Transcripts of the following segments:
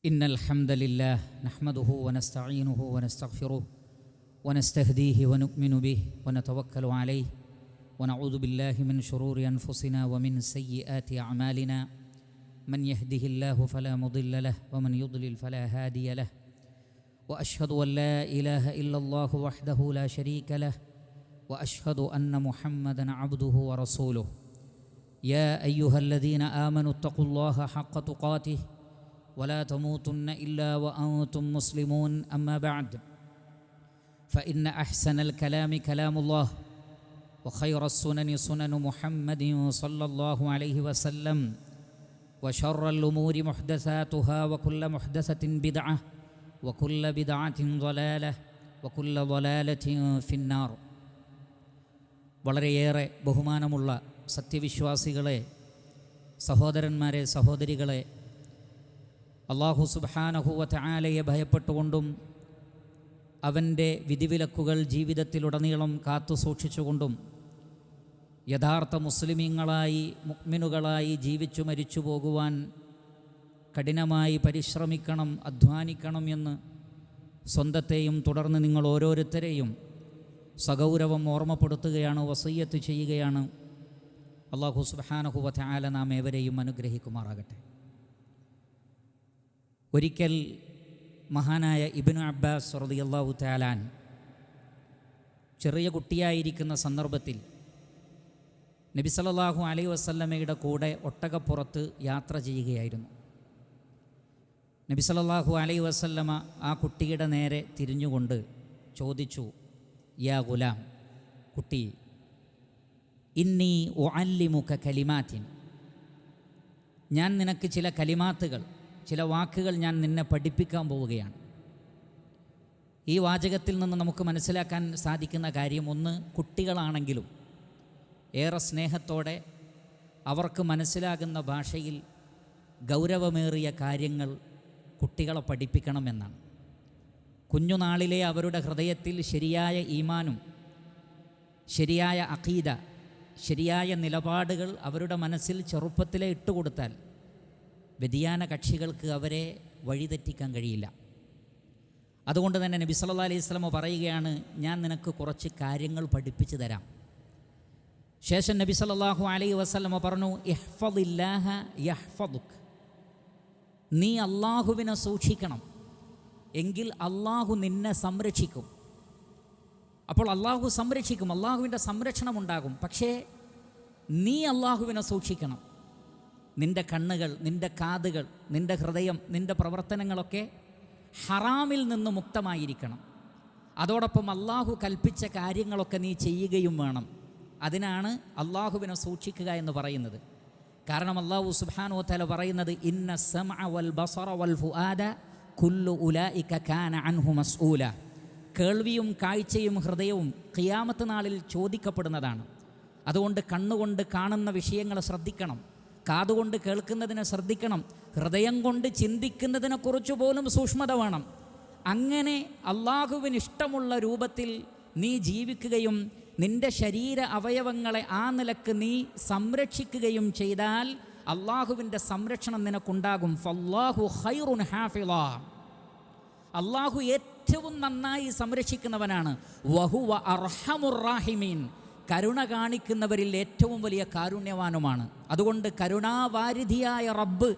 إن الحمد لله نحمده ونستعينه ونستغفره ونستهديه ونؤمن به ونتوكل عليه ونعوذ بالله من شرور أنفسنا ومن سيئات أعمالنا من يهده الله فلا مضل له ومن يضلل فلا هادي له وأشهد أن لا إله إلا الله وحده لا شريك له وأشهد أن محمدًا عبده ورسوله يا أيها الذين آمنوا اتقوا الله حق تقاته ولا تموتن إلا وأنتم مسلمون أما بعد فإن أحسن الكلام كلام الله وخير السنن سنن محمد صلى الله عليه وسلم وشر الأمور محدثاتها وكل محدثة بدعة وكل بدعة ضلالة وكل ضلالة في النار. വളരെയേറെ ബഹുമാനമുള്ള സത്യവിശ്വാസികളെ, സഹോദരന്മാരെ, സഹോദരികളെ, അല്ലാഹു സുബ്ഹാനഹു വ തആലയെ ഭയപ്പെട്ടുകൊണ്ടും അവൻ്റെ വിധിവിലക്കുകൾ ജീവിതത്തിലുടനീളം കാത്തു സൂക്ഷിച്ചുകൊണ്ടും യഥാർത്ഥ മുസ്ലിമീങ്ങളായി മുഅ്മിനുകളായി ജീവിച്ചു മരിച്ചു പോകുവാൻ കഠിനമായി പരിശ്രമിക്കണം, അധ്വാനിക്കണം എന്ന് സ്വന്തത്തെയും തുടർന്ന് നിങ്ങൾ ഓരോരുത്തരെയും സഗൗരവം ഓർമ്മപ്പെടുത്തുകയാണ്, വസിയ്യത്ത് ചെയ്യുകയാണ്. അല്ലാഹു സുബ്ഹാനഹു വ തആല നാം ഏവരെയും അനുഗ്രഹിക്കുമാറാകട്ടെ. ഒരിക്കൽ മഹാനായ ഇബ്നു അബ്ബാസ് റളിയല്ലാഹു തആല അൻഹു ചെറിയ കുട്ടിയായിരിക്കുന്ന സന്ദർഭത്തിൽ നബി സല്ലല്ലാഹു അലൈഹി വസല്ലമയുടെ കൂടെ ഒട്ടകപ്പുറത്ത് യാത്ര ചെയ്യുകയായിരുന്നു. നബി സല്ലല്ലാഹു അലൈഹി വസല്ലമ ആ കുട്ടിയുടെ നേരെ തിരിഞ്ഞുകൊണ്ട് ചോദിച്ചു, യാ ഗുലാം, കുട്ടി, ഇന്നി ഉഅല്ലിമുക കലിമാത്തിൻ, ഞാൻ നിനക്ക് ചില കലിമാത്തുകൾ, ചില വാക്കുകൾ ഞാൻ നിന്നെ പഠിപ്പിക്കാൻ പോവുകയാണ്. ഈ വാചകത്തിൽ നിന്ന് നമുക്ക് മനസ്സിലാക്കാൻ സാധിക്കുന്ന കാര്യം, ഒന്ന്, കുട്ടികളാണെങ്കിലും ഏറെ സ്നേഹത്തോടെ അവർക്ക് മനസ്സിലാകുന്ന ഭാഷയിൽ ഗൗരവമേറിയ കാര്യങ്ങൾ കുട്ടികളെ പഠിപ്പിക്കണമെന്നാണ്. കുഞ്ഞുനാളിലെ അവരുടെ ഹൃദയത്തിൽ ശരിയായ ഈമാനും ശരിയായ അഖീദ, ശരിയായ നിലപാടുകൾ അവരുടെ മനസ്സിൽ ചെറുപ്പത്തിലേ ഇട്ടുകൊടുത്താൽ വ്യതിയാന കക്ഷികൾക്ക് അവരെ വഴിതെറ്റിക്കാൻ കഴിയില്ല. അതുകൊണ്ട് തന്നെ നബി സല്ലല്ലാഹു അലൈഹി വസല്ലം പറയുകയാണ്, ഞാൻ നിനക്ക് കുറച്ച് കാര്യങ്ങൾ പഠിപ്പിച്ചു തരാം. ശേഷം നബി സല്ലല്ലാഹു അലൈഹി വസല്ലം പറഞ്ഞു, ഇഹ്ഫദില്ലാഹ യഹ്ഫദുക്, നീ അള്ളാഹുവിനെ സൂക്ഷിക്കണം, എങ്കിൽ അള്ളാഹു നിന്നെ സംരക്ഷിക്കും. അപ്പോൾ അള്ളാഹു സംരക്ഷിക്കും, അള്ളാഹുവിൻ്റെ സംരക്ഷണം ഉണ്ടാകും. പക്ഷേ നീ അള്ളാഹുവിനെ സൂക്ഷിക്കണം. നിൻ്റെ കണ്ണുകൾ, നിൻ്റെ കാതുകൾ, നിൻ്റെ ഹൃദയം, നിൻ്റെ പ്രവർത്തനങ്ങളൊക്കെ ഹറാമിൽ നിന്ന് മുക്തമായിരിക്കണം. അതോടൊപ്പം അള്ളാഹു കൽപ്പിച്ച കാര്യങ്ങളൊക്കെ നീ ചെയ്യുകയും വേണം. അതിനാണ് അള്ളാഹുവിനെ സൂക്ഷിക്കുക എന്ന് പറയുന്നത്. കാരണം അള്ളാഹു സുബ്ഹാനഹു വ തആല പറയുന്നത്, ഇന്ന സമഅ വൽ ബസറ വൽ ഫുആദ കുല്ലു ഉലൈക കാന അൻഹു മസ്ഊല, കേൾവിയും കാഴ്ചയും ഹൃദയവും ഖിയാമത്ത് നാളിൽ ചോദിക്കപ്പെടുന്നതാണ്. അതുകൊണ്ട് കണ്ണുകൊണ്ട് കാണുന്ന വിഷയങ്ങൾ ശ്രദ്ധിക്കണം, കാതുകൊണ്ട് കേൾക്കുന്നതിനെ ശ്രദ്ധിക്കണം, ഹൃദയം കൊണ്ട് ചിന്തിക്കുന്നതിനെക്കുറിച്ച് പോലും സൂക്ഷ്മത വേണം. അങ്ങനെ അള്ളാഹുവിന് ഇഷ്ടമുള്ള രൂപത്തിൽ നീ ജീവിക്കുകയും നിൻ്റെ ശരീര അവയവങ്ങളെ ആ നിലക്ക് നീ സംരക്ഷിക്കുകയും ചെയ്താൽ അള്ളാഹുവിൻ്റെ സംരക്ഷണം നിനക്കുണ്ടാകും. ഫല്ലാഹു ഖൈറുൻ ഹാഫിള, അള്ളാഹു ഏറ്റവും നന്നായി സംരക്ഷിക്കുന്നവനാണ്. വഹുവ അർഹമുർ റാഹിമീൻ, കരുണ കാണിക്കുന്നവരിൽ ഏറ്റവും വലിയ കാരുണ്യവാനുമാണ്. അതുകൊണ്ട് കരുണാവാരിധിയായ റബ്ബ്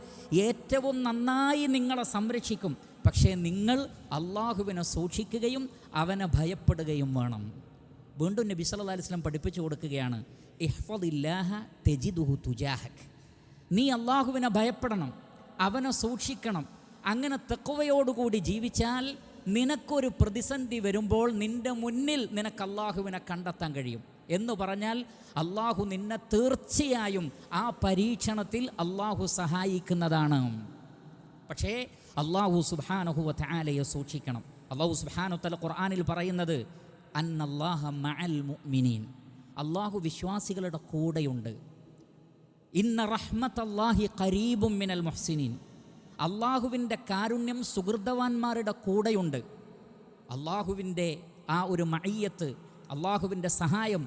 ഏറ്റവും നന്നായി നിങ്ങളെ സംരക്ഷിക്കും. പക്ഷേ നിങ്ങൾ അള്ളാഹുവിനെ സൂക്ഷിക്കുകയും അവനെ ഭയപ്പെടുകയും വേണം. വീണ്ടും നബി സല്ലല്ലാഹു അലൈഹി വസല്ലം പഠിപ്പിച്ചു കൊടുക്കുകയാണ്, ഇഹ്ഫദില്ലാഹ തജിദുഹു തുജാഹക്, നീ അള്ളാഹുവിനെ ഭയപ്പെടണം, അവനെ സൂക്ഷിക്കണം. അങ്ങനെ തഖ്വയോടുകൂടി ജീവിച്ചാൽ നിനക്കൊരു പ്രതിസന്ധി വരുമ്പോൾ നിൻ്റെ മുന്നിൽ നിനക്ക് അള്ളാഹുവിനെ കണ്ടെത്താൻ കഴിയും. എന്ന് പറഞ്ഞാൽ അള്ളാഹു നിന്നെ തീർച്ചയായും ആ പരീക്ഷണത്തിൽ അള്ളാഹു സഹായിക്കുന്നതാണ്. പക്ഷേ അള്ളാഹു സുബ്ഹാനഹു വ തആലയെ സൂക്ഷിക്കണം. അള്ളാഹു സുബ്ഹാനഹു വ തആല ഖുർആനിൽ പറയുന്നത്, അന്നല്ലാഹ മഅൽ മുഅ്മിനീൻ, അള്ളാഹു വിശ്വാസികളുടെ കൂടെയുണ്ട്. ഇന്ന റഹ്മത്തല്ലാഹി ഖരീബും മിനൽ മുഹ്സിനീൻ, അള്ളാഹുവിൻ്റെ കാരുണ്യം സുഹൃതവാന്മാരുടെ കൂടെയുണ്ട്. അള്ളാഹുവിൻ്റെ ആ ഒരു മഅയ്യത്ത്, അള്ളാഹുവിൻ്റെ സഹായം,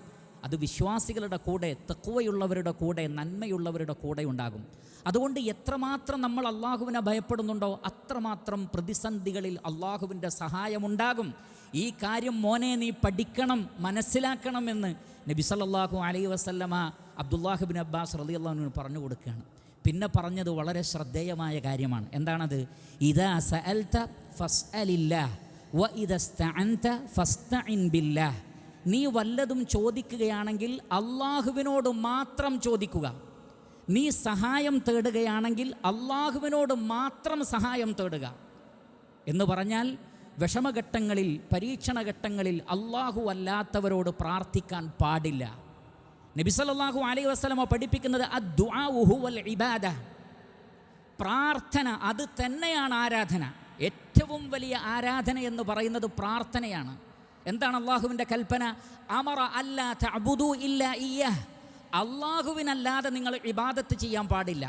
അത് വിശ്വാസികളുടെ കൂടെ, തഖ്വയുള്ളവരുടെ കൂടെ, നന്മയുള്ളവരുടെ കൂടെ ഉണ്ടാകും. അതുകൊണ്ട് എത്രമാത്രം നമ്മൾ അള്ളാഹുവിനെ ഭയപ്പെടുന്നുണ്ടോ അത്രമാത്രം പ്രതിസന്ധികളിൽ അള്ളാഹുവിൻ്റെ സഹായമുണ്ടാകും. ഈ കാര്യം മോനെ നീ പഠിക്കണം, മനസ്സിലാക്കണമെന്ന് നബി സല്ലല്ലാഹു അലൈഹി വസല്ലമ അബ്ദുല്ലാഹ് ഇബ്നു അബ്ബാസ് റളിയല്ലാഹു അൻഹു പറഞ്ഞു കൊടുക്കുകയാണ്. പിന്നെ പറഞ്ഞത് വളരെ ശ്രദ്ധേയമായ കാര്യമാണ്. എന്താണത്? ഇദാ സഅൽത ഫസ്അലില്ലാഹ് വ ഇദാ ഇസ്തഅൻത ഫസ്തഇൻ ബില്ലാഹ്. നീ വല്ലതും ചോദിക്കുകയാണെങ്കിൽ അള്ളാഹുവിനോട് മാത്രം ചോദിക്കുക. നീ സഹായം തേടുകയാണെങ്കിൽ അള്ളാഹുവിനോട് മാത്രം സഹായം തേടുക. എന്ന് പറഞ്ഞാൽ വിഷമഘട്ടങ്ങളിൽ, പരീക്ഷണഘട്ടങ്ങളിൽ അള്ളാഹു അല്ലാത്തവരോട് പ്രാർത്ഥിക്കാൻ പാടില്ല. നബി സല്ലല്ലാഹു അലൈഹി വസല്ലമ പഠിപ്പിക്കുന്നത് അദ്ദുആഉ ഹുവൽ ഇബാദ, പ്രാർത്ഥന അത് തന്നെയാണ് ആരാധന. ഏറ്റവും വലിയ ആരാധന എന്ന് പറയുന്നത് പ്രാർത്ഥനയാണ്. എന്താണ് അള്ളാഹുവിൻ്റെ കൽപ്പന? അമറ അല്ലാ തഅബുദു ഇല്ലാ ഇയ്യാഹ്, അള്ളാഹുവിനല്ലാതെ നിങ്ങൾ ഇബാദത്ത് ചെയ്യാൻ പാടില്ല.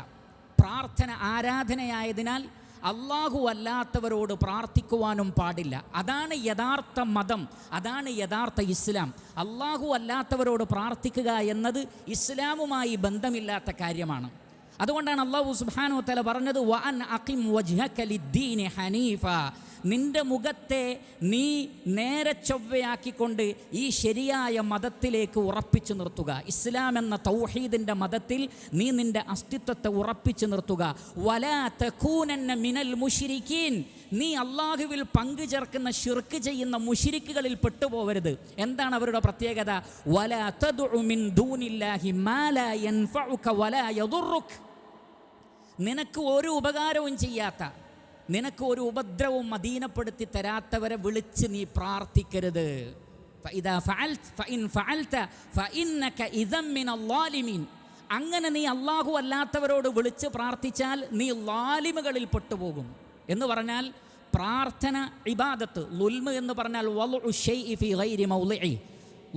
പ്രാർത്ഥന ആരാധനയായതിനാൽ അള്ളാഹു അല്ലാത്തവരോട് പ്രാർത്ഥിക്കുവാനും പാടില്ല. അതാണ് യഥാർത്ഥ മതം, അതാണ് യഥാർത്ഥ ഇസ്ലാം. അള്ളാഹു അല്ലാത്തവരോട് പ്രാർത്ഥിക്കുക എന്നത് ഇസ്ലാമുമായി ബന്ധമില്ലാത്ത കാര്യമാണ്. അതുകൊണ്ടാണ് അല്ലാഹു സുബ്ഹാനഹു വ തആല പറഞ്ഞത് വഅൻ അഖിം വജ്ഹക ലിദ്ദീനി ഹനീഫ, നിന്റെ മുഖത്തെ നീ നേരെ ചൊവ്വയാക്കിക്കൊണ്ട് ഈ ശരിയായ മതത്തിലേക്ക് ഉറപ്പിച്ചു നിർത്തുക. ഇസ്ലാം എന്ന തൗഹീദിൻ്റെ മതത്തിൽ നീ നിന്റെ അസ്തിത്വത്തെ ഉറപ്പിച്ചു നിർത്തുക. വലാ തകൂനന്ന മിനൽ മുശ്രിക്കീൻ, നീ അള്ളാഹുവിൽ പങ്കു ചേർക്കുന്ന ശിർക്ക് ചെയ്യുന്ന മുശ്രിക്കുകളിൽ പെട്ടുപോകരുത്. എന്താണ് അവരുടെ പ്രത്യേകത? വലാ തദ്ഉ മിൻ ദൂനില്ലാഹി മാ ലാ യൻഫഉക വലാ യദുറുക, നിനക്ക് ഒരു ഉപകാരവും ചെയ്യാത്ത, നിനക്ക് ഒരു ഉപദ്രവവും അധീനപ്പെടുത്തി തരാത്തവരെ വിളിച്ച് നീ പ്രാർത്ഥിക്കരുത്. അങ്ങനെ നീ അള്ളാഹു അല്ലാത്തവരോട് വിളിച്ച് പ്രാർത്ഥിച്ചാൽ നീ ലാലിമുകളിൽ പെട്ടുപോകും. എന്ന് പറഞ്ഞാൽ പ്രാർത്ഥന ഇബാദത്ത്. ളുൽമ് എന്ന് പറഞ്ഞാൽ വളുഉ ശൈഇ ഫീ ഗൈരി മൗളിഇ,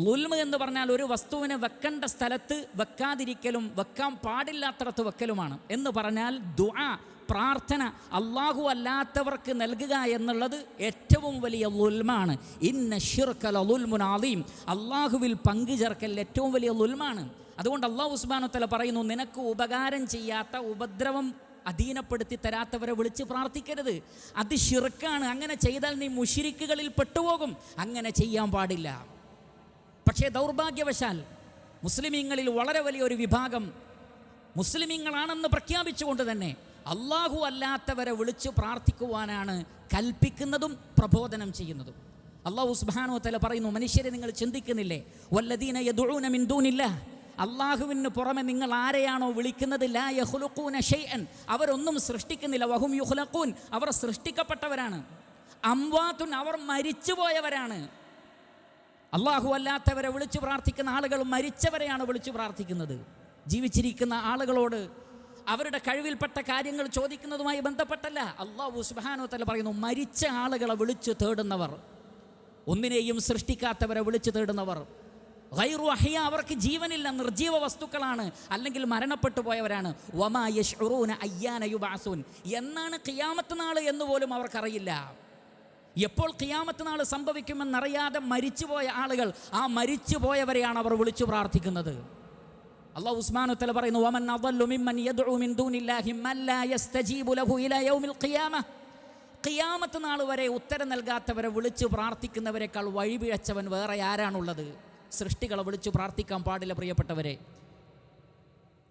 ളുൽമ് എന്ന് പറഞ്ഞാൽ ഒരു വസ്തുവിനെ വെക്കേണ്ട സ്ഥലത്ത് വെക്കാതിരിക്കലും വെക്കാൻ പാടില്ലാത്തടത്ത് വെക്കലുമാണ്. എന്ന് പറഞ്ഞാൽ ദുആ, പ്രാർത്ഥന അള്ളാഹു അല്ലാത്തവർക്ക് നൽകുക എന്നുള്ളത് ഏറ്റവും വലിയ ളുൽമാണ്. ഇന്ന ശിർക ലളുൽമുൻ അളീം, അള്ളാഹുവിൽ പങ്കുചേർക്കൽ ഏറ്റവും വലിയ ളുൽമാണ്. അതുകൊണ്ട് അല്ലാഹു സുബ്ഹാനഹു വ തആല പറയുന്നു, നിനക്ക് ഉപകാരം ചെയ്യാത്ത, ഉപദ്രവം അധീനപ്പെടുത്തി തരാത്തവരെ വിളിച്ച് പ്രാർത്ഥിക്കരുത്. അത് ശിർക്കാണ്. അങ്ങനെ ചെയ്താൽ നീ മുശ്രിക്കുകളിൽ പെട്ടുപോകും. അങ്ങനെ ചെയ്യാൻ പാടില്ല. പക്ഷേ ദൗർഭാഗ്യവശാൽ മുസ്ലിമീങ്ങളിൽ വളരെ വലിയൊരു വിഭാഗം മുസ്ലിമീങ്ങളാണെന്ന് പ്രഖ്യാപിച്ചുകൊണ്ട് തന്നെ അള്ളാഹു അല്ലാത്തവരെ വിളിച്ചു പ്രാർത്ഥിക്കുവാനാണ് കൽപ്പിക്കുന്നതും പ്രബോധനം ചെയ്യുന്നതും. അല്ലാഹു സുബ്ഹാനഹു വ തആല പറയുന്നു, മനുഷ്യരെ നിങ്ങൾ ചിന്തിക്കുന്നില്ലേ? വല്ലദീന യദ്ഉന മിൻ ദൂനില്ലാഹ്, അള്ളാഹുവിന് പുറമെ നിങ്ങൾ ആരെയാണോ വിളിക്കുന്നത്, ലാ യഖ്ലുഖൂന ഷൈഅൻ, അവരൊന്നും സൃഷ്ടിക്കുന്നില്ല. വഹും യുഖ്ലഖൂൻ, അവർ സൃഷ്ടിക്കപ്പെട്ടവരാണ്. അംവാതുൻ, അവർ മരിച്ചുപോയവരാണ്. അള്ളാഹു അല്ലാത്തവരെ വിളിച്ചു പ്രാർത്ഥിക്കുന്ന ആളുകൾ മരിച്ചവരെയാണ് വിളിച്ചു പ്രാർത്ഥിക്കുന്നത്. ജീവിച്ചിരിക്കുന്ന ആളുകളോട് അവരുടെ കഴിവിൽപ്പെട്ട കാര്യങ്ങൾ ചോദിക്കുന്നതുമായി ബന്ധപ്പെട്ടല്ല. അല്ലാഹു സുബ്ഹാനഹു വ തആല പറയുന്നു, മരിച്ച ആളുകളെ വിളിച്ചു തേടുന്നവർ, ഒന്നിനെയും സൃഷ്ടിക്കാത്തവരെ വിളിച്ചു തേടുന്നവർ, ഗൈറു അഹ്യ, അവർക്ക് ജീവനില്ല, നിർജീവ വസ്തുക്കളാണ്, അല്ലെങ്കിൽ മരണപ്പെട്ടു പോയവരാണ്. വമാ യശ്ഉറൂന അയ്യാന യുബഅസൂൻ, എന്നാണ് ഖിയാമത്ത് നാൾ എന്ന് പോലും അവർക്കറിയില്ല. എപ്പോൾ ഖിയാമത്ത് നാൾ സംഭവിക്കുമെന്നറിയാതെ മരിച്ചുപോയ ആളുകൾ, ആ മരിച്ചുപോയവരെയാണ് അവർ വിളിച്ചു പ്രാർത്ഥിക്കുന്നത്. അല്ലാഹു സുബ്ഹാനഹു വ തആല പറയുന്നു, വമൻ അദല്ലു മിമ്മൻ യദ്ഉ മിൻ ദൂനില്ലാഹി മൻ ലാ യസ്തജീബു ലഹു ഇലാ യൗമിൽ ഖിയാമഹ, ഖിയാമത്ത് നാൾ വരെ ഉത്തരം നൽകാത്തവരെ വിളിച്ചു പ്രാർത്ഥിക്കുന്നവരെക്കാൾ വഴിപിഴച്ചവൻ വേറെ ആരാണുള്ളത്? സൃഷ്ടികളെ വിളിച്ചു പ്രാർത്ഥിക്കാൻ പാടില്ല പ്രിയപ്പെട്ടവരെ.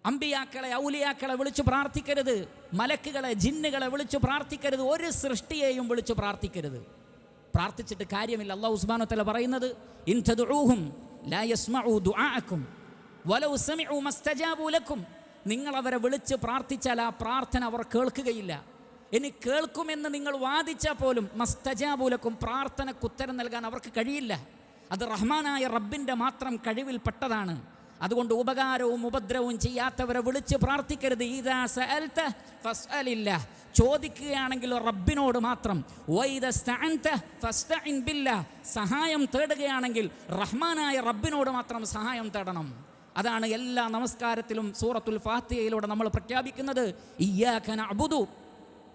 അമ്പിയാക്കളെ, ഔലിയാക്കളെ വിളിച്ചു പ്രാർത്ഥിക്കരുത്. മലക്കുകളെ, ജിന്നുകളെ വിളിച്ചു പ്രാർത്ഥിക്കരുത്. ഒരു സൃഷ്ടിയെയും വിളിച്ചു പ്രാർത്ഥിക്കരുത്. പ്രാർത്ഥിച്ചിട്ട് കാര്യമില്ല. അല്ലാഹു സുബ്ഹാനഹു വ തആല പറയുന്നത്, ഇൻ തദ്ഉഹും ലാ യസ്മഉ ദുആഅക്കും വലൗ സമിഉ മസ്തജാബു ലക്കും, നിങ്ങൾ അവരെ വിളിച്ച് പ്രാർത്ഥിച്ചാൽ ആ പ്രാർത്ഥന അവർ കേൾക്കുകയില്ല. ഇനി കേൾക്കുമെന്ന് നിങ്ങൾ വാദിച്ചാൽ പോലും മസ്തജാബു ലക്കും, പ്രാർത്ഥനയ്ക്ക് ഉത്തരം നൽകാൻ അവർക്ക് കഴിയില്ല. അത് റഹ്മാനായ റബ്ബിൻ്റെ മാത്രം കഴിവിൽപ്പെട്ടതാണ്. അതുകൊണ്ട് ഉപകാരവും ഉപദ്രവവും ചെയ്യാത്തവരെ വിളിച്ച് പ്രാർത്ഥിക്കരുത്. ഇദാ സഅൽത ഫസ്അലില്ലാഹ്, ചോദിക്കുകയാണെങ്കിൽ റബ്ബിനോട് മാത്രം. വഇദാ ഇസ്തഅൻത ഫസ്തഇൻ ബില്ലാഹ്, സഹായം തേടുകയാണെങ്കിൽ റഹ്മാനായ റബ്ബിനോട് മാത്രം സഹായം തേടണം. അതാണ് എല്ലാ നമസ്കാരത്തിലും സൂറത്തുൽ ഫാത്തിഹയിലൂടെ നമ്മൾ പ്രഖ്യാപിക്കുന്നത്, ഇയ്യാക നഅ്ബുദു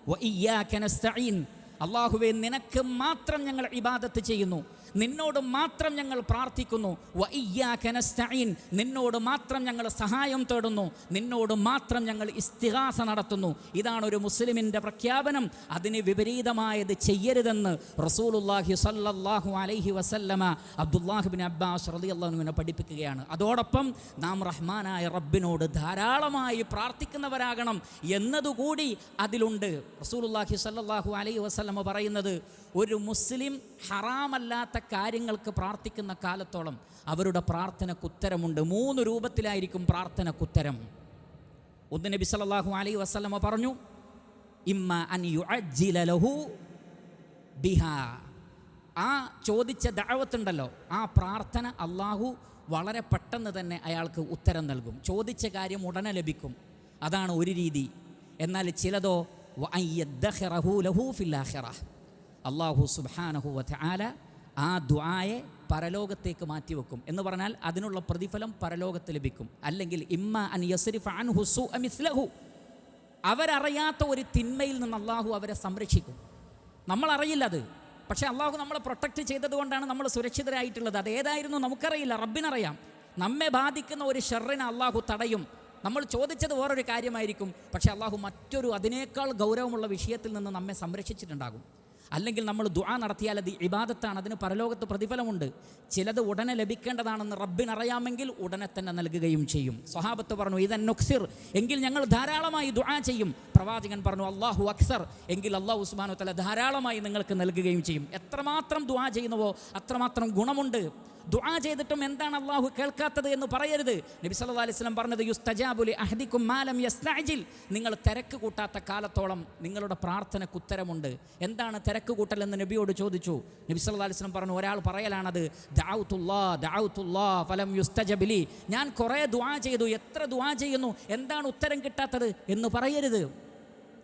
വ ഇയ്യാക നസ്തഈൻ, അല്ലാഹുവേ നിനക്ക് മാത്രം ഞങ്ങൾ ഇബാദത്ത് ചെയ്യുന്നു, നിന്നോട് മാത്രം ഞങ്ങൾ പ്രാർത്ഥിക്കുന്നു. വ ഇയ്യാക നസ്തഈൻ, നിന്നോട് മാത്രം ഞങ്ങൾ സഹായം തേടുന്നു, നിന്നോട് മാത്രം ഞങ്ങൾ ഇസ്തിഗാസ നടത്തുന്നു. ഇതാണ് ഒരു മുസ്ലിമിൻ്റെ പ്രഖ്യാപനം. അതിന് വിപരീതമായത് ചെയ്യരുതെന്ന് റസൂലുള്ളാഹി സ്വല്ലല്ലാഹു അലൈഹി വസല്ലമ അബ്ദുല്ലാഹ് ഇബ്നു അബ്ബാസ് റളിയല്ലാഹു അൻഹുവിനെ പഠിപ്പിക്കുകയാണ്. അതോടൊപ്പം നാം റഹ്മാനായ റബ്ബിനോട് ധാരാളമായി പ്രാർത്ഥിക്കുന്നവരാകണം എന്നതുകൂടി അതിലുണ്ട്. റസൂലുള്ളാഹി സ്വല്ലല്ലാഹു അലൈഹി വസല്ലമ പറയുന്നത്, ഒരു മുസ്ലിം ഹറാമല്ലാത്ത കാര്യങ്ങൾക്ക് പ്രാർത്ഥിക്കുന്ന കാലത്തോളം അവരുടെ പ്രാർത്ഥനയ്ക്ക് ഉത്തരമുണ്ട്. 3 രൂപത്തിലായിരിക്കും പ്രാർത്ഥനയ്ക്കുത്തരം. ഒന്ന് നബി സല്ലല്ലാഹു അലൈഹി വസല്ലമ പറഞ്ഞു, ഇമ്മ അൻ യുഅജ്ജില ലഹു ബിഹാ, ആ ചോദിച്ച ദഅവത്തുണ്ടല്ലോ, ആ പ്രാർത്ഥന അള്ളാഹു വളരെ പെട്ടെന്ന് തന്നെ അയാൾക്ക് ഉത്തരം നൽകും. ചോദിച്ച കാര്യം ഉടനെ ലഭിക്കും. അതാണ് ഒരു രീതി. എന്നാൽ ചിലതോ അല്ലാഹു സുബ്ഹാനഹു വ തആല ആ ദുആയെ പരലോകത്തേക്ക് മാറ്റിവെക്കും. എന്ന് പറഞ്ഞാൽ അതിനുള്ള പ്രതിഫലം പരലോകത്ത് ലഭിക്കും. അല്ലെങ്കിൽ ഇമ്മ അൻ യസ്രിഫ അൻഹു സുഅ മിസ്ലഹു, അവരറിയാത്ത ഒരു തിന്മയിൽ നിന്ന് അള്ളാഹു അവരെ സംരക്ഷിക്കും. നമ്മളറിയില്ല അത്, പക്ഷേ അള്ളാഹു നമ്മളെ പ്രൊട്ടക്റ്റ് ചെയ്തത് കൊണ്ടാണ് നമ്മൾ സുരക്ഷിതരായിട്ടുള്ളത്. അതേതായിരുന്നു നമുക്കറിയില്ല, റബ്ബിനറിയാം. നമ്മെ ബാധിക്കുന്ന ഒരു ഷർറിനെ അള്ളാഹു തടയും. നമ്മൾ ചോദിച്ചത് വേറൊരു കാര്യമായിരിക്കും, പക്ഷേ അള്ളാഹു മറ്റൊരു അതിനേക്കാൾ ഗൗരവമുള്ള വിഷയത്തിൽ നിന്ന് നമ്മെ സംരക്ഷിച്ചിട്ടുണ്ടാകും. അല്ലെങ്കിൽ നമ്മൾ ദുആ നടത്തിയാൽ അത് ഇബാദത്താണ്, അതിന് പരലോകത്ത് പ്രതിഫലമുണ്ട്. ചിലത് ഉടനെ ലഭിക്കേണ്ടതാണെന്ന് റബ്ബിനറിയാമെങ്കിൽ ഉടനെ തന്നെ നൽകുകയും ചെയ്യും. സ്വഹാബത്ത് പറഞ്ഞു, ഇദൻ നുക്സിർ, എങ്കിൽ ഞങ്ങൾ ധാരാളമായി ദുആ ചെയ്യും. പ്രവാചകൻ പറഞ്ഞു, അല്ലാഹു അക്സർ, എങ്കിൽ അല്ലാഹു സുബ്ഹാനഹു വ തആല ധാരാളമായി നിങ്ങൾക്ക് നൽകുകയും ചെയ്യും. എത്രമാത്രം ദുആ ചെയ്യുന്നുവോ അത്രമാത്രം ഗുണമുണ്ട്. ദുആ ചെയ്തിട്ടും എന്താണ് അള്ളാഹു കേൾക്കാത്തത് എന്ന് പറയരുത്. നബി സല്ലല്ലാഹു അലൈഹി വസല്ലം പറഞ്ഞത്, യുസ്തജാബു ലി അഹദികും മാ ലം യസ്തഅജിൽ, നിങ്ങൾ തിരക്ക് കൂട്ടാത്ത കാലത്തോളം നിങ്ങളുടെ പ്രാർത്ഥനയ്ക്ക് ഉത്തരമുണ്ട്. എന്താണ് തിരക്ക് കൂട്ടലെന്ന് നബിയോട് ചോദിച്ചു. നബി സല്ലല്ലാഹു അലൈഹി വസല്ലം പറഞ്ഞു, ഒരാൾ പറയലാണത്, ദഅഉതുല്ലാഹ് ഫലം യുസ്തജബ് ലി, ഞാൻ കുറേ ദുആ ചെയ്തു, എത്ര ദുആ ചെയ്യുന്നു, എന്താണ് ഉത്തരം കിട്ടാത്തത് എന്ന് പറയരുത്.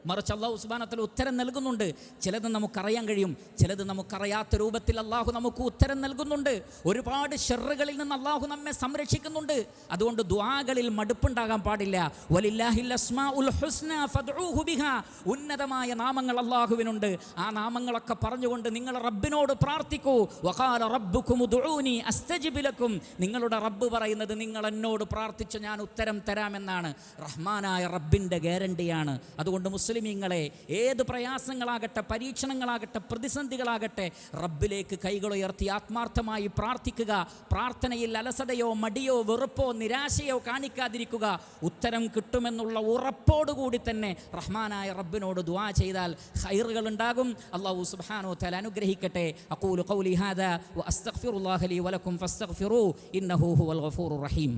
മറിച്ച് അല്ലാഹു സുബ്ഹാനഹു വ തആല ഉത്തരം നൽകുന്നുണ്ട്. ചിലത് നമുക്കറിയാൻ കഴിയും, ചിലത് നമുക്കറിയാത്ത രൂപത്തിൽ അല്ലാഹു നമുക്ക് ഉത്തരം നൽകുന്നുണ്ട്. ഒരുപാട് ഷർറുകളിൽ നിന്ന് അല്ലാഹു നമ്മെ സംരക്ഷിക്കുന്നുണ്ട്. അതുകൊണ്ട് ദുആകളിൽ മടുപ്പുണ്ടാകാൻ പാടില്ല. വലില്ലാഹിൽ അസ്മാഉൽ ഹുസ്ന ഫദ്ഉഹു ബിഹാ, ഉന്നതമായ നാമങ്ങൾ അല്ലാഹുവിനുണ്ട്. ആ നാമങ്ങളൊക്കെ പറഞ്ഞുകൊണ്ട് നിങ്ങൾ റബ്ബിനോട് പ്രാർത്ഥിക്കൂ. വഖാല റബ്ബുകും ഉദ്ഉനി അസ്തജിബ് ലക്കും, നിങ്ങളുടെ റബ്ബ് പറയുന്നത് നിങ്ങൾ എന്നോട് പ്രാർത്ഥിച്ച് ഞാൻ ഉത്തരം തരാമെന്നാണ്. റഹ്മാനായ റബ്ബിൻ്റെ ഗ്യാരണ്ടിയാണ്. അതുകൊണ്ട് മുസ്ലിമീങ്ങളെ, ഏത് പ്രയാസങ്ങളാകട്ടെ, പരീക്ഷണങ്ങളാകട്ടെ, പ്രതിസന്ധികളാകട്ടെ, റബ്ബിലേക്ക് കൈകളുയർത്തി ആത്മാർത്ഥമായി പ്രാർത്ഥിക്കുക. പ്രാർത്ഥനയിൽ അലസതയോ മടിയോ വെറുപ്പോ നിരാശയോ കാണിക്കാതിരിക്കുക. ഉത്തരം കിട്ടുമെന്നുള്ള ഉറപ്പോടുകൂടി തന്നെ റഹ്മാനായ റബ്ബിനോട് ദുആ ചെയ്താൽ ഖൈറുകൾ ഉണ്ടാകും. അല്ലാഹു സുബ്ഹാനഹു വ തആല അനുഗ്രഹിക്കട്ടെ. അഖൂലു ഖൗലി ഹാദാ വ അസ്തഗ്ഫിറുല്ലാഹ ലി വലക്കും ഫസ്തഗ്ഫിറൂ ഇന്നഹു ഹുവൽ ഗഫൂറുർ റഹീം.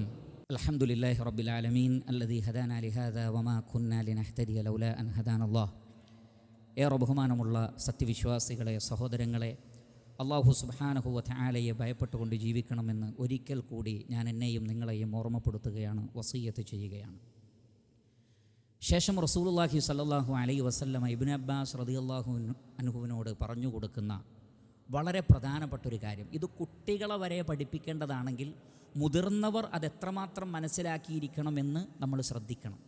അൽഹംദുലില്ലാഹി റബ്ബിൽ ആലമീൻ അല്ലദീ ഹദാനാ ലിഹാദാ വമാ കുന്നാ ലിനഹ്തദിയ ലൗലാ അൻ ഹദാനല്ലാഹ്. ഏറെ ബഹുമാനമുള്ള സത്യവിശ്വാസികളെ, സഹോദരങ്ങളെ, അല്ലാഹു സുബ്ഹാനഹു വ തആലയെ ഭയപ്പെട്ടുകൊണ്ട് ജീവിക്കണമെന്ന് ഒരിക്കൽ കൂടി ഞാൻ എന്നെയും നിങ്ങളെയും ഓർമ്മപ്പെടുത്തുകയാണ്, വസിയ്യത്ത് ചെയ്യുകയാണ്. ശേഷം റസൂലുള്ളാഹി സ്വല്ലല്ലാഹു അലൈഹി വസല്ലമ ഇബ്നു അബ്ബാസ് റളിയല്ലാഹു അൻഹുവിനോട് പറഞ്ഞു കൊടുക്കുന്ന വളരെ പ്രധാനപ്പെട്ടൊരു കാര്യം, ഇത് കുട്ടികളെ വരെ പഠിപ്പിക്കേണ്ടതാണെങ്കിൽ മുതിർന്നവർ അതെത്രമാത്രം മനസ്സിലാക്കിയിരിക്കണമെന്ന് നമ്മൾ ശ്രദ്ധിക്കണം.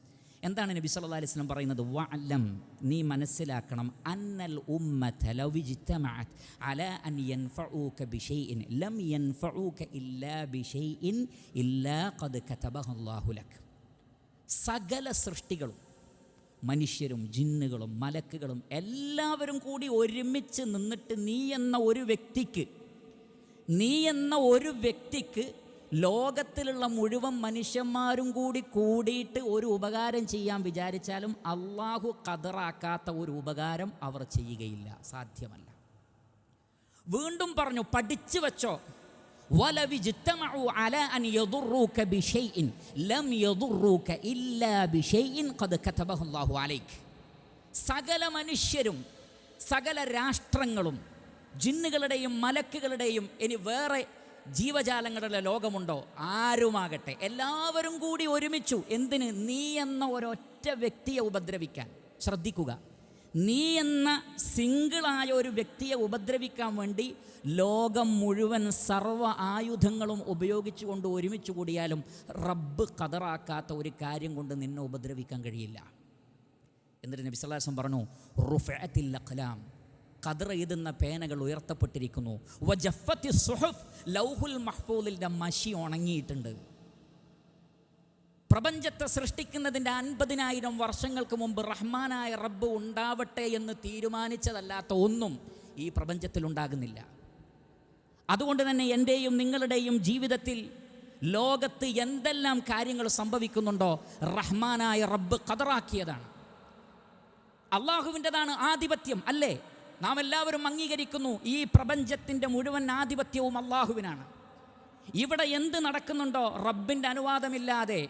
എന്താണ് നബി സല്ലല്ലാഹു അലൈഹി വസല്ലം പറയുന്നത്? വഅലം, നീ മനസ്സിലാക്കണം, അന്നൽ ഉമ്മത ലൗ ഇജ്തമഅത് അലാ അൻ യൻഫഊക ബിശൈഇൻ ലം യൻഫഊക ഇല്ലാ ബിശൈഇൻ ഇല്ലാ ഖദ് കതബഹു അല്ലാഹു ലക്. സകല സൃഷ്ടികളും, മനുഷ്യരും ജിന്നുകളും മലക്കുകളും എല്ലാവരും കൂടി ഒരുമിച്ച് നിന്നിട്ട് നീ എന്ന ഒരു വ്യക്തിക്ക് ലോകത്തിലുള്ള മുഴുവൻ മനുഷ്യന്മാരും കൂടിയിട്ട് ഒരു ഉപകാരം ചെയ്യാൻ വിചാരിച്ചാലും അള്ളാഹു ഖദറാക്കാത്ത ഒരു ഉപകാരം അവർ ചെയ്യുകയില്ല, സാധ്യമല്ല. വീണ്ടും പറഞ്ഞു, പഠിച്ചു വെച്ചോ, വലവി ജിത്തമഉ അലാ അൻ യദുറൂക ബിശൈഇൻ ലം യദുറൂക ഇല്ലാ ബിശൈഇൻ ഖദ് കതബഹു അല്ലാഹു അലൈക്. സകല മനുഷ്യരും സകല രാഷ്ട്രങ്ങളും ജിന്നുകളുടെയും മലക്കുകളുടെയും ഇനി വേറെ ജീവജാലങ്ങളുടെ ലോകമുണ്ടോ, ആരുമാകട്ടെ, എല്ലാവരും കൂടി ഒരുമിച്ചു എന്തിന്? നീ എന്ന ഒരൊറ്റ വ്യക്തിയെ ഉപദ്രവിക്കാൻ. ശ്രദ്ധിക്കുക, നീ എന്ന സിംഗിളായ ഒരു വ്യക്തിയെ ഉപദ്രവിക്കാൻ വേണ്ടി ലോകം മുഴുവൻ സർവ്വ ആയുധങ്ങളും ഉപയോഗിച്ചുകൊണ്ട് ഒരുമിച്ച് കൂടിയാലും റബ്ബ് ഖദറാക്കാത്ത ഒരു കാര്യം കൊണ്ട് നിന്നെ ഉപദ്രവിക്കാൻ കഴിയില്ല. എന്നിട്ട് നബി സല്ലല്ലാഹു അലൈഹി വസല്ലം പറഞ്ഞു, റുഫഅത്തിൽ അഖ്ലാം, ഖദർ എഴുതുന്ന പേനകൾ ഉയർത്തപ്പെട്ടിരിക്കുന്നു. വജഫത്തി സുഹുഫ്, ലൗഹുൽ മഹ്ഫൂദിൻ്റെ മഷി ഉണങ്ങിയിട്ടുണ്ട്. പ്രപഞ്ചത്തെ സൃഷ്ടിക്കുന്നതിൻ്റെ 50,000 വർഷങ്ങൾക്ക് മുമ്പ് റഹ്മാനായ റബ്ബ് ഉണ്ടാവട്ടെ എന്ന് തീരുമാനിച്ചതല്ലാത്ത ഒന്നും ഈ പ്രപഞ്ചത്തിൽ ഉണ്ടാകുന്നില്ല. അതുകൊണ്ട് തന്നെ എൻ്റെയും നിങ്ങളുടെയും ജീവിതത്തിൽ ലോകത്ത് എന്തെല്ലാം കാര്യങ്ങൾ സംഭവിക്കുന്നുണ്ടോ റഹ്മാനായ റബ്ബ് ഖദറാക്കിയതാണ്. അള്ളാഹുവിൻ്റെതാണ് ആധിപത്യം, അല്ലേ? നാം എല്ലാവരും അംഗീകരിക്കുന്നു ഈ പ്രപഞ്ചത്തിൻ്റെ മുഴുവൻ ആധിപത്യവും അള്ളാഹുവിനാണ്. ഇവിടെ എന്ത് നടക്കുന്നുണ്ടോ റബ്ബിൻ്റെ അനുവാദമില്ലാതെ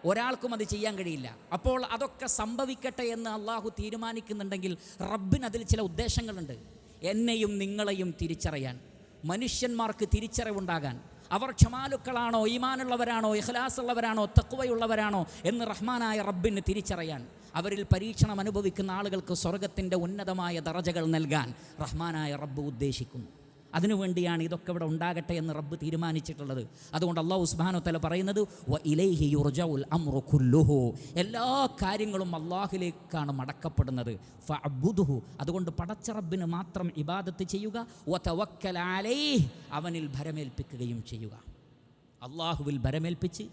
ഒരാൾക്കും അത് ചെയ്യാൻ കഴിയില്ല. അപ്പോൾ അതൊക്കെ സംഭവിക്കട്ടെ എന്ന് അള്ളാഹു തീരുമാനിക്കുന്നുണ്ടെങ്കിൽ റബ്ബിന് അതിൽ ചില ഉദ്ദേശങ്ങളുണ്ട്. എന്നെയും നിങ്ങളെയും തിരിച്ചറിയാൻ, മനുഷ്യന്മാർക്ക് തിരിച്ചറിവുണ്ടാകാൻ, അവർ ക്ഷമാലുക്കളാണോ, ഈമാനുള്ളവരാണോ, ഇഖ്ലാസ് ഉള്ളവരാണോ, തഖ്വയുള്ളവരാണോ എന്ന് റഹ്മാനായ റബ്ബിന് തിരിച്ചറിയാൻ, അവരിൽ പരീക്ഷണം അനുഭവിക്കുന്ന ആളുകൾക്ക് സ്വർഗത്തിൻ്റെ ഉന്നതമായ ദറജകൾ നൽകാൻ റഹ്മാനായ റബ്ബ് ഉദ്ദേശിക്കുന്നു. അതിനുവേണ്ടിയാണ് ഇതൊക്കെ ഇവിടെ ഉണ്ടാകട്ടെ എന്ന് റബ്ബ് തീരുമാനിച്ചിട്ടുള്ളത്. അതുകൊണ്ട് അല്ലാഹു സുബ്ഹാനഹു വ തആല പറയുന്നത് വ ഇലൈഹി യുർജഉൽ അംറു കുല്ലുഹു, എല്ലാ കാര്യങ്ങളും അല്ലാഹുവിലേക്കാണ് മടക്കപ്പെടുന്നത്. ഫഅബ്ദുഹു, അതുകൊണ്ട് പടച്ച റബ്ബിന് മാത്രം ഇബാദത്ത് ചെയ്യുക. വ തവക്കൽ അലൈഹി, അവനിൽ ഭരമേൽപ്പിക്കുകയും ചെയ്യുക. അല്ലാഹുവിൽ ഭരമേൽപ്പിച്ച്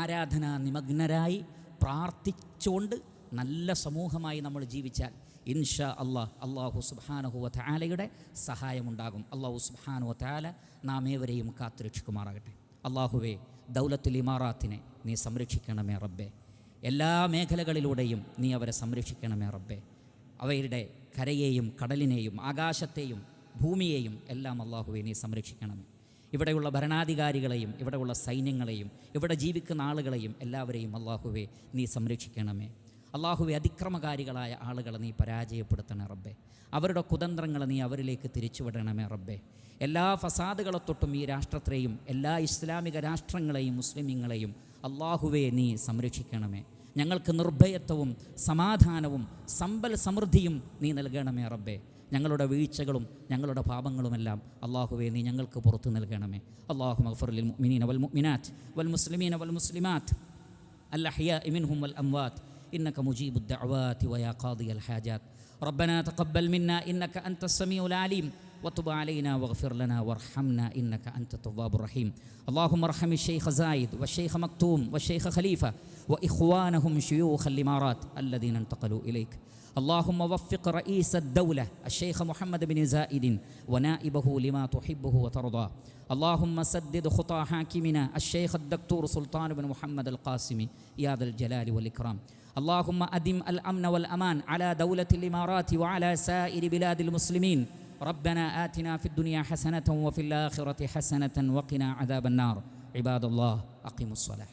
ആരാധനാ നിമഗ്നരായി പ്രാർത്ഥിച്ചുകൊണ്ട് നല്ല സമൂഹമായി നമ്മൾ ജീവിച്ചാൽ ഇൻഷാ അല്ലാഹു സുബ്ഹാനഹു വ തആലയുടെ സഹായമുണ്ടാകും. അല്ലാഹു സുബ്ഹാനഹു വ തആല നാം ഏവരെയും കാത്തുരക്ഷിക്കുമാറാകട്ടെ. അല്ലാഹുവേ, ദൗലത്തുൽ ഇമാറാത്തിനെ നീ സംരക്ഷിക്കണമേ റബ്ബേ. എല്ലാ മേഖലകളിലൂടെയും നീ അവരെ സംരക്ഷിക്കണമേ റബ്ബേ. അവരുടെ കരയെയും കടലിനെയും ആകാശത്തെയും ഭൂമിയെയും എല്ലാം അല്ലാഹുവേ നീ സംരക്ഷിക്കണമേ. ഇവിടെയുള്ള ഭരണാധികാരികളെയും ഇവിടെയുള്ള സൈന്യങ്ങളെയും ഇവിടെ ജീവിക്കുന്ന ആളുകളെയും എല്ലാവരെയും അല്ലാഹുവേ നീ സംരക്ഷിക്കണമേ. അല്ലാഹുവേ, അതിക്രമകാരികളായ ആളുകളെ നീ പരാജയപ്പെടുത്തണേ റബ്ബേ. അവരുടെ കുതന്ത്രങ്ങളെ നീ അവരിലേക്ക് തിരിച്ചുവിടണമേ റബ്ബേ. എല്ലാ ഫസാദുകളെ തൊട്ടും ഈ രാഷ്ട്രത്തെയും എല്ലാ ഇസ്ലാമിക രാഷ്ട്രങ്ങളെയും മുസ്ലിമീങ്ങളെയും അല്ലാഹുവേ നീ സംരക്ഷിക്കണമേ. ഞങ്ങൾക്ക് നിർഭയത്വവും സമാധാനവും സമ്പൽ സമൃദ്ധിയും നീ നൽകണമേ റബ്ബേ. ഞങ്ങളുടെ വീഴ്ചകളും ഞങ്ങളുടെ പാപങ്ങളുമെല്ലാം അല്ലാഹുവേ നീ ഞങ്ങൾക്ക് പുറത്തു നൽകണമേ. അല്ലാഹു മഗ്ഫിർ ലിൽ മുഅ്മിനീന വൽ മുഅ്മിനാത്ത് വൽ മുസ്ലിമീന വൽ മുസ്ലിമാത്ത് അൽ അഹ്യാഇ മിൻഹും വൽ അംവാത്ത് إنك مجيب الدعوات ويا قاضي الحاجات. ربنا تقبل منا إنك أنت السميع العليم وتب علينا واغفر لنا وارحمنا إنك أنت التواب الرحيم. اللهم ارحم الشيخ زايد والشيخ مكتوم والشيخ خليفة وإخوانهم شيوخ الإمارات الذين انتقلوا إليك. اللهم وفق رئيس الدولة الشيخ محمد بن زايد ونائبه لما تحبه وترضى. اللهم سدد خطى حاكمنا الشيخ الدكتور سلطان بن محمد القاسمي يا ذا الجلال والإكرام. اللهم أدم الأمن والأمان على دولة الإمارات وعلى سائر بلاد المسلمين. ربنا آتنا في الدنيا حسنة وفي الآخرة حسنة وقنا عذاب النار. عباد الله أقيموا الصلاة.